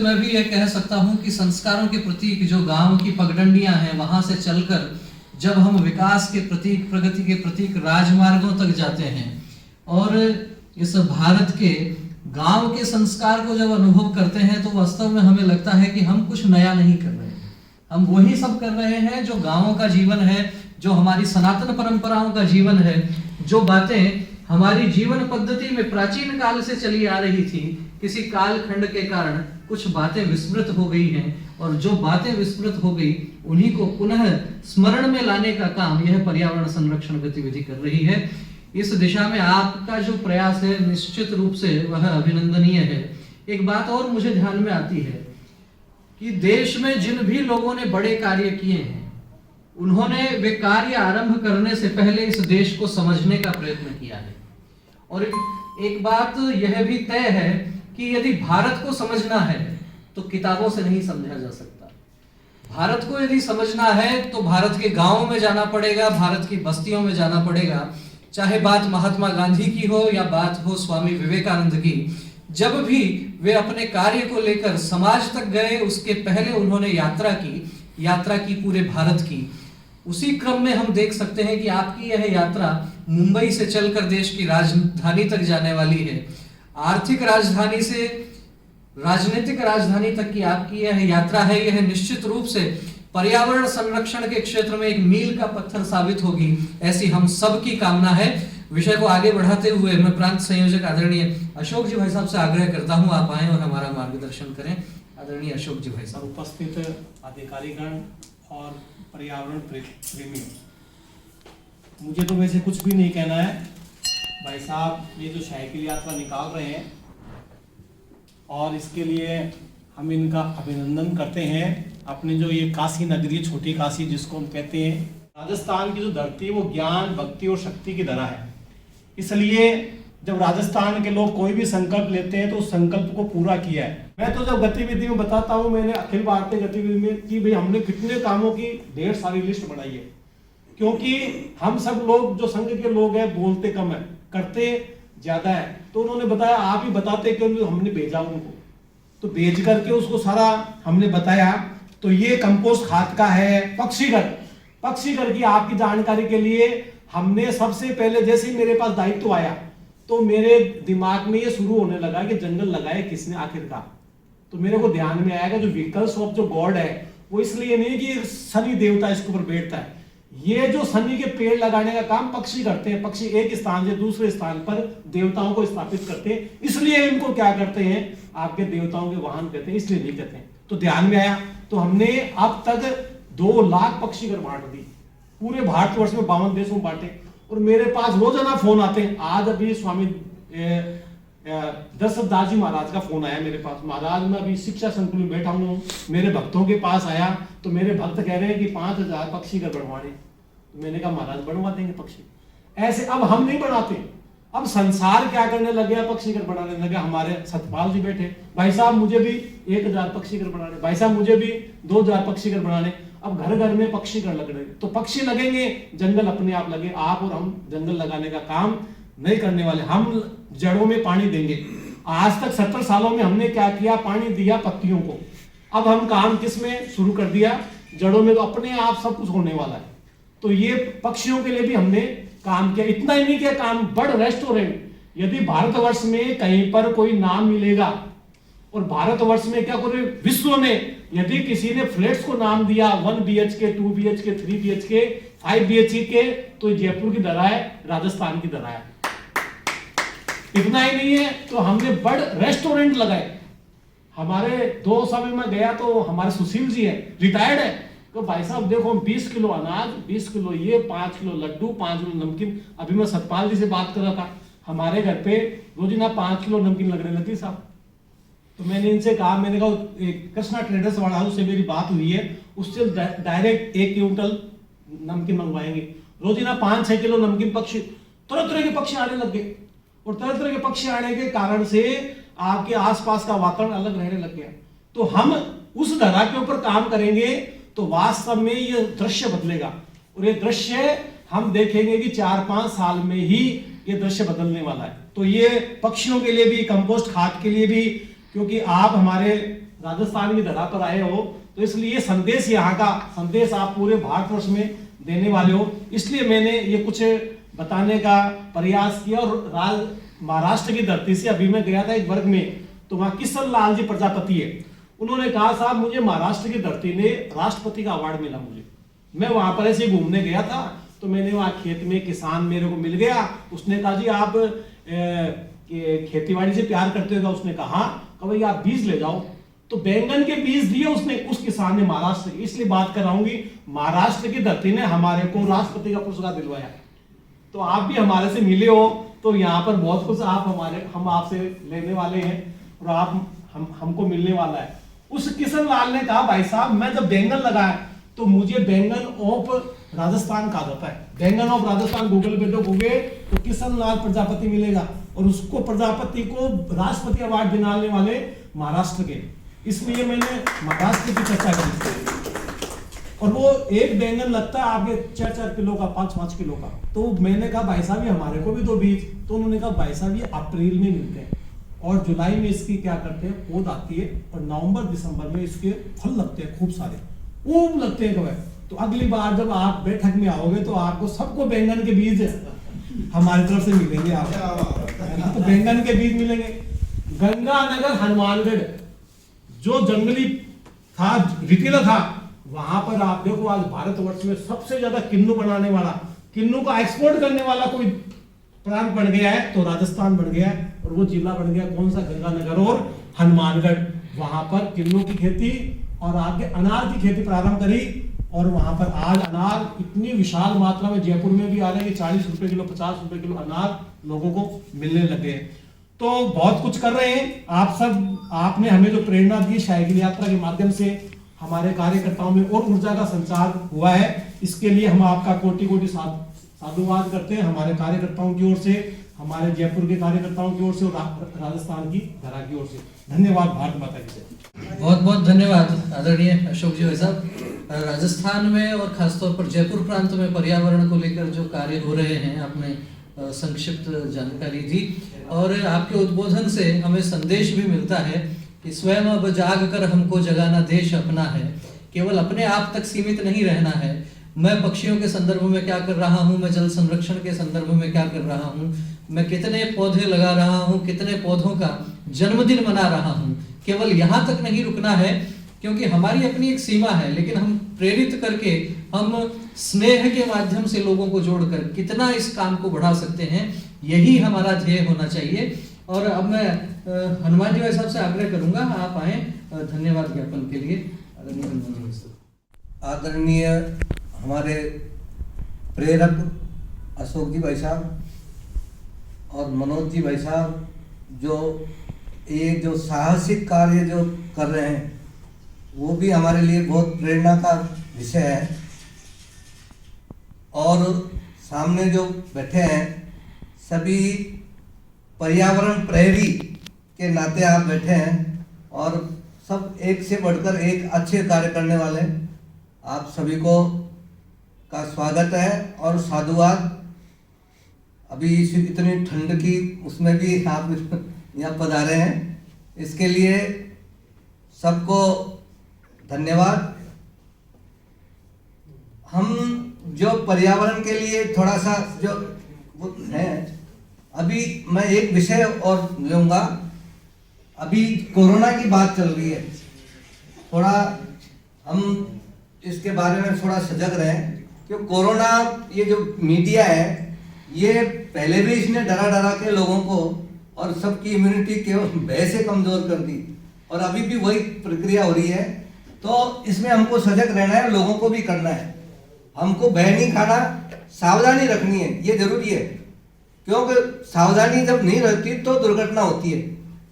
मैं भी ये कह सकता हूँ कि संस्कारों के प्रतीक जो गांव की पगडंडियां हैं, वहां से चलकर जब हम विकास के प्रतीक, प्रगति के प्रतीक राजमार्गों तक जाते हैं और इस भारत के गांव के संस्कार को जब अनुभव करते हैं, तो वास्तव में हमें लगता है कि हम कुछ नया नहीं कर रहे हैं। हम वही सब कर रहे हैं जो गांवों का जीवन है, जो हमारी सनातन परंपराओं का जीवन है, जो बातें हमारी जीवन पद्धति में प्राचीन काल से चली आ रही थी। किसी कालखंड के कारण कुछ बातें विस्मृत हो गई हैं, और जो बातें विस्मृत हो गई उन्हीं को पुनः स्मरण में लाने का काम यह पर्यावरण संरक्षण गतिविधि कर रही है। इस दिशा में आपका जो प्रयास है निश्चित रूप से वह अभिनंदनीय है। एक बात और मुझे ध्यान में आती है कि देश में जिन भी लोगों ने बड़े कार्य किए हैं, उन्होंने वे कार्य आरंभ करने से पहले इस देश को समझने का प्रयत्न किया है। और एक बात यह भी तय है कि यदि भारत को समझना है तो किताबों से नहीं समझा जा सकता। भारत को यदि समझना है तो भारत के गांवों में जाना पड़ेगा, भारत की बस्तियों में जाना पड़ेगा। चाहे बात महात्मा गांधी की हो या बात हो स्वामी विवेकानंद की, जब भी वे अपने कार्य को लेकर समाज तक गए, उसके पहले उन्होंने यात्रा की पूरे भारत की। उसी क्रम में हम देख सकते हैं कि आपकी यह यात्रा मुंबई से चलकर देश की राजधानी तक जाने वाली है। आर्थिक राजधानी से राजनीतिक राजधानी तक की आपकी यह यात्रा है। यह निश्चित रूप से पर्यावरण संरक्षण के क्षेत्र में एक मील का पत्थर साबित होगी, ऐसी हम सब की कामना है। विषय को आगे बढ़ाते हुए मैं प्रांत संयोजक आदरणीय अशोक जी भाई साहब से आग्रह करता हूं, आप आए और हमारा मार्गदर्शन करें। आदरणीय अशोक जी भाई साहब। उपस्थित अधिकारीगण और पर्यावरण प्रेमियों, मुझे तो वैसे कुछ भी नहीं कहना है। भाई साहब ये जो साइकिल यात्रा निकाल रहे हैं और इसके लिए हम इनका अभिनंदन करते हैं। अपने जो ये काशी नगरी, छोटी काशी जिसको हम कहते हैं, राजस्थान की जो धरती है वो ज्ञान, भक्ति और शक्ति की धरा है। इसलिए जब राजस्थान के लोग कोई भी संकल्प लेते हैं तो उस संकल्प को पूरा किया है। मैं तो जब गतिविधि में बताता हूँ, मैंने अखिल भारतीय गतिविधि में कि भाई हमने कितने कामों की ढेर सारी लिस्ट बनाई है, क्योंकि हम सब लोग जो संघ के लोग हैं बोलते कम है, करते ज्यादा है। तो उन्होंने बताया आप ही बताते क्यों, हमने भेजा उनको, तो भेज करके उसको सारा हमने बताया। तो ये कंपोस्ट खाद का है। पक्षीघर की आपकी जानकारी के लिए हमने सबसे पहले, जैसे ही मेरे पास दायित्व आया तो मेरे दिमाग में ये शुरू होने लगा कि जंगल लगाए किसने आखिरकार। तो मेरे को ध्यान में आएगा जो व्हीकल्स ऑफ जो गॉड है वो इसलिए नहीं कि शनि देवता इसके ऊपर बैठता है, ये जो शनि के पेड़ लगाने का काम पक्षी करते हैं। पक्षी एक स्थान से दूसरे स्थान पर देवताओं को स्थापित करते हैं, इसलिए इनको क्या करते हैं, आपके देवताओं के वाहन कहते हैं, इसलिए नहीं कहते हैं। तो ध्यान में आया, तो हमने अब तक 2 लाख पक्षी घर बांट दी, पूरे भारतवर्ष में 52 देशों में बांटे। और मेरे पास रोजाना फोन आते हैं। आज अभी स्वामी दशरथ दास जी महाराज का फोन आया मेरे पास। महाराज मैं अभी शिक्षा संकुल में बैठा हूँ, मेरे भक्तों के पास आया, तो मेरे भक्त कह रहे हैं कि 5000 पक्षी घर बढ़वाने। तो मैंने कहा महाराज बढ़वा देंगे पक्षी। ऐसे अब हम नहीं बढ़ाते, अब संसार क्या करने लगे, पक्षी घर बढ़ाने लगे। हमारे सतपाल जी बैठे, भाई साहब मुझे भी 1000 पक्षी घर बढ़ाने, भाई साहब मुझे भी 2000 पक्षी घर बढ़ाने। अब घर घर में पक्षी घर लग रहे, तो पक्षी लगेंगे, जंगल अपने आप लगे। आप और हम जंगल लगाने का काम नहीं करने वाले, हम जड़ों में पानी देंगे। आज तक 70 सालों में हमने क्या किया, पानी दिया पत्तियों को। अब हम काम किस में शुरू कर दिया, जड़ों में, तो अपने आप सब कुछ होने वाला है। तो ये पक्षियों के लिए भी हमने काम किया। इतना ही नहीं किया काम, बर्ड रेस्टोरेंट। यदि भारतवर्ष में कहीं पर कोई नाम मिलेगा, और भारतवर्ष में क्या पूरे विश्व में यदि किसी ने फ्लैट्स को नाम दिया 1 BHK, 2 BHK, 3 BHK, 5 BHK, तो जयपुर की धरा है, राजस्थान की धरा है। इतना ही नहीं है, तो हमने बर्ड रेस्टोरेंट लगाए। हमारे 2 समय में गया तो हमारे सुशील जी है, रिटायर्ड है, तो भाई साहब देखो 20 किलो अनाज, 20 किलो ये, 5 किलो लड्डू, 5 किलो नमकीन। अभी मैं सतपाल जी से बात कर रहा था, हमारे घर पे रोजाना 5 किलो नमकीन लगने लगी साहब। तो मैंने इनसे कहा, मैंने कहा कृष्णा ट्रेडर्स वाला हाउस से मेरी बात हुई है, उससे डायरेक्ट 1 क्विंटल नमकीन मंगवाएंगे। रोजाना 5-6 किलो नमकीन। पक्षी तरह तरह के पक्षी आने लग गए, और तरह तरह के पक्षी आने के कारण से आपके आसपास का वातावरण अलग रहने लग गया। तो हम उस धरा के ऊपर काम करेंगे तो वास्तव में ये दृश्य बदलेगा, और ये दृश्य हम देखेंगे कि 4-5 साल में ही ये दृश्य बदलने वाला है। तो ये पक्षियों के लिए भी, कंपोस्ट खाद के लिए भी, क्योंकि आप हमारे राजस्थान की धरा पर आए हो, तो इसलिए संदेश, यहाँ का संदेश आप पूरे भारतवर्ष में देने वाले हो, इसलिए मैंने ये कुछ बताने का प्रयास किया। और महाराष्ट्र की धरती से अभी मैं गया था एक वर्ग में, तो वहाँ किशन लाल जी प्रजापति है, उन्होंने कहा साहब मुझे महाराष्ट्र की धरती ने राष्ट्रपति का अवार्ड मिला मुझे। मैं वहां पर ऐसे घूमने गया था, तो मैंने वहाँ खेत में किसान मेरे को मिल गया, उसने कहा जी आप खेतीबाड़ी से प्यार करते हो? उसने कहा भाई आप बीज ले जाओ, तो बैंगन के बीज दिए उसने, उस किसान ने महाराष्ट्र की। इसलिए बात कर रहा हूँ कि महाराष्ट्र की धरती ने हमारे को राष्ट्रपति का पुरस्कार दिलवाया, तो आप भी हमारे से मिले हो, तो यहाँ पर बहुत कुछ हम आपसे लेने वाले हैं और आप हमको मिलने वाला है। उस किशन लाल ने कहा भाई साहब मैं जब बैंगन लगाया तो मुझे बैंगन ऑफ राजस्थान कहा जाता है, बैंगन ऑफ राजस्थान गूगल पे देखोगे तो किशन लाल प्रजापति मिलेगा, और उसको प्रजापति को राष्ट्रपति अवार्ड दिलाने वाले महाराष्ट्र के, इसलिए मैंने महाराष्ट्र की चर्चा की। और वो एक बैंगन लगता है आपके 4-4 किलो का, 5-5 किलो का। तो मैंने कहा भाई साहब ये हमारे को भी दो बीज, तो उन्होंने कहा भाई साहब ये अप्रैल में मिलते हैं और जुलाई में इसकी क्या करते हैं पौध आती है, और नवंबर दिसंबर में इसके फल लगते हैं, खूब सारे ऊब लगते हैं। तो अगली बार जब आप बैठक में आओगे तो आपको सबको बैंगन के बीज हमारी तरफ से मिलेंगे, आपको तो बैंगन के बीज मिलेंगे। गंगानगर हनुमानगढ़ जो जंगली था, रिटेलर था, वहां पर आप देखो आज भारतवर्ष में सबसे ज्यादा किन्नू बनाने वाला, किन्नू का एक्सपोर्ट करने वाला कोई प्रांत बन गया है तो राजस्थान बन गया है, और वो जिला बन गया कौन सा? गंगानगर और हनुमानगढ़। वहां पर किन्नू की खेती और आगे अनार की खेती प्रारंभ करी, और वहां पर आज अनार इतनी विशाल मात्रा में जयपुर में भी आ रहे हैं कि 40 रुपए किलो, 50 रुपए किलो अनार लोगों को मिलने लगे। तो बहुत कुछ कर रहे हैं आप सब, आपने हमें जो प्रेरणा दी साइकिल यात्रा के माध्यम से, हमारे कार्यकर्ताओं में और ऊर्जा का संचार हुआ है, इसके लिए हम आपका कोटि कोटि साधुवाद करते हैं, हमारे कार्यकर्ताओं की ओर से, हमारे जयपुर के कार्यकर्ताओं की ओर से और राजस्थान की धरा की ओर से। धन्यवाद। भारत माता की जय। बहुत बहुत धन्यवाद आदरणीय अशोक जी भाई साहब। राजस्थान में और खासतौर पर जयपुर प्रांत में पर्यावरण को लेकर जो कार्य हो रहे हैं आपने संक्षिप्त जानकारी दी, और आपके उद्बोधन से हमें संदेश भी मिलता है कि स्वयं अब जाग कर हमको जगाना देश अपना है। केवल अपने आप तक सीमित नहीं रहना है। मैं पक्षियों के संदर्भ में क्या कर रहा हूँ, मैं जल संरक्षण के संदर्भ में क्या कर रहा हूँ, मैं कितने पौधे लगा रहा हूँ, कितने पौधों का जन्मदिन मना रहा हूँ, केवल यहाँ तक नहीं रुकना है, क्योंकि हमारी अपनी एक सीमा है, लेकिन हम प्रेरित करके, हम स्नेह के माध्यम से लोगों को जोड़कर कितना इस काम को बढ़ा सकते हैं, यही हमारा ध्येय होना चाहिए। और अब मैं हनुमान जी भाई साहब से आग्रह करूंगा आप आए धन्यवाद ज्ञापन के लिए। आदरणीय हमारे प्रेरक अशोक जी भाई साहब और मनोज जी भाई साहब, जो ये जो साहसिक कार्य जो कर रहे हैं वो भी हमारे लिए बहुत प्रेरणा का विषय है। और सामने जो बैठे हैं सभी पर्यावरण प्रेरी के नाते आप बैठे हैं, और सब एक से बढ़कर एक अच्छे कार्य करने वाले। आप सभी को का स्वागत है और साधुवाद। अभी इतनी ठंड की उसमें भी आप यहाँ पधारे हैं, इसके लिए सबको धन्यवाद। हम जो पर्यावरण के लिए थोड़ा सा जो वो है, अभी मैं एक विषय और लूँगा। अभी कोरोना की बात चल रही है, थोड़ा हम इसके बारे में थोड़ा सजग रहें, क्योंकि कोरोना ये जो मीडिया है ये पहले भी इसने डरा डरा के लोगों को और सबकी इम्यूनिटी केवल भय से कमजोर कर दी, और अभी भी वही प्रक्रिया हो रही है। तो इसमें हमको सजग रहना है, लोगों को भी करना है। हमको भय नहीं खाना, सावधानी रखनी है, ये जरूरी है, क्योंकि सावधानी जब नहीं रहती तो दुर्घटना होती है।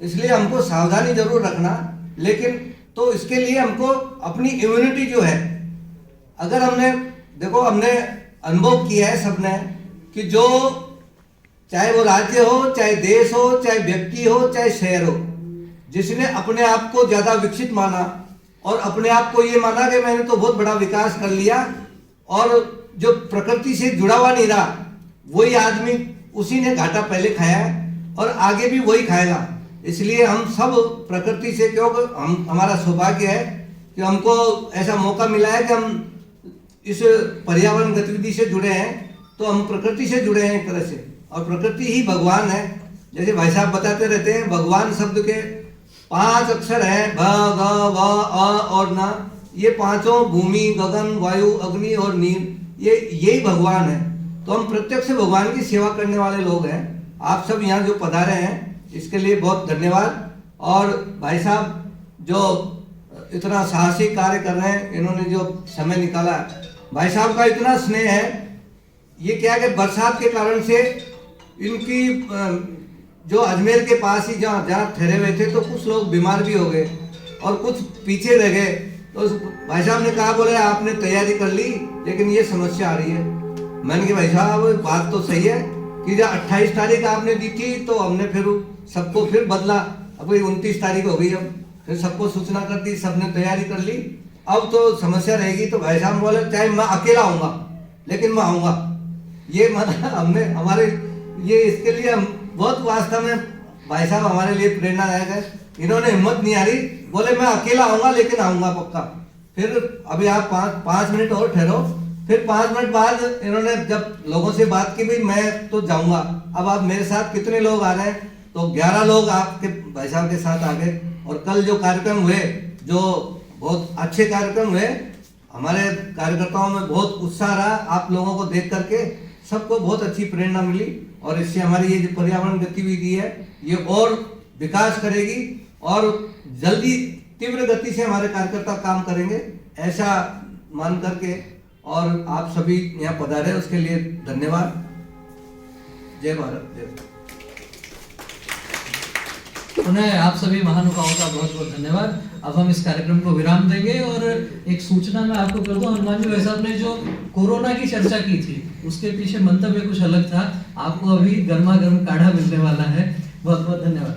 इसलिए हमको सावधानी जरूर रखना, लेकिन तो इसके लिए हमको अपनी इम्यूनिटी जो है, अगर हमने देखो हमने अनुभव किया है सबने कि जो चाहे वो राज्य हो, चाहे देश हो, चाहे व्यक्ति हो, चाहे शहर हो, जिसने अपने आप को ज्यादा विकसित माना और अपने आप को ये माना कि मैंने तो बहुत बड़ा विकास कर लिया, और जो प्रकृति से जुड़ा हुआ नहीं रहा, वही आदमी उसी ने घाटा पहले खाया है और आगे भी वही खाएगा। इसलिए हम सब प्रकृति से, क्योंकि हमारा सौभाग्य है कि हमको ऐसा मौका मिला है कि हम इस पर्यावरण गतिविधि से जुड़े हैं, तो हम प्रकृति से जुड़े हैं एक तरह से, और प्रकृति ही भगवान है। जैसे भाई साहब बताते रहते हैं, भगवान शब्द के 5 अक्षर हैं, भ ग व अ और न। ये पांचों, भूमि, गगन, वायु, अग्नि और नीर, यही भगवान है। तो हम प्रत्यक्ष भगवान की सेवा करने वाले लोग हैं। आप सब यहाँ जो पधारे हैं इसके लिए बहुत धन्यवाद। और भाई साहब जो इतना साहसिक कार्य कर रहे हैं, इन्होंने जो समय निकाला, भाई साहब का इतना स्नेह है। ये क्या है कि बरसात के कारण से इनकी जो अजमेर के पास ही जहाँ ठहरे हुए थे, तो कुछ लोग बीमार भी हो गए और कुछ पीछे रह गए। तो भाई साहब ने कहा, बोले आपने तैयारी कर ली लेकिन ये समस्या आ रही है। मैंने कहा भाई साहब बात तो सही है कि जब 28 तारीख आपने दी थी तो हमने फिर सबको फिर बदला, अब 29 तारीख हो गई, अब फिर सबको सूचना कर दी, सबने तैयारी कर ली, अब तो समस्या रहेगी। तो भाई साहब बोले चाहे मैं अकेला आऊँगा लेकिन मैं आऊँगा। ये मतलब हमने हमारे ये इसके लिए हम बहुत वास्तव में भाई साहब हमारे लिए प्रेरणादायक है। इन्होंने हिम्मत नहीं हारी, बोले मैं अकेला आऊँगा लेकिन आऊँगा पक्का। फिर अभी आप 5 मिनट और ठहरो, फिर 5 मिनट बाद इन्होंने जब लोगों से बात की, भाई मैं तो जाऊँगा, अब आप मेरे साथ कितने लोग आ रहे हैं? तो 11 लोग आपके भाई साहब के साथ आ गए। और कल जो कार्यक्रम हुए, जो बहुत अच्छे कार्यक्रम हुए, हमारे कार्यकर्ताओं में बहुत उत्साह रहा। आप लोगों को देख करके सबको बहुत अच्छी प्रेरणा मिली, और इससे हमारी ये जो पर्यावरण गतिविधि है ये और विकास करेगी, और जल्दी तीव्र गति से हमारे कार्यकर्ता काम करेंगे, ऐसा मान करके। और आप सभी यहाँ पधारे उसके लिए धन्यवाद। जय भारत, जय। उन्हें आप सभी महानुभावों का बहुत बहुत धन्यवाद। अब हम इस कार्यक्रम को विराम देंगे। और एक सूचना मैं आपको कर दूं, हनुमान जी भाई साहब ने जो कोरोना की चर्चा की थी उसके पीछे मंतव्य कुछ अलग था। आपको अभी गर्मा गर्म काढ़ा मिलने वाला है। बहुत बहुत धन्यवाद।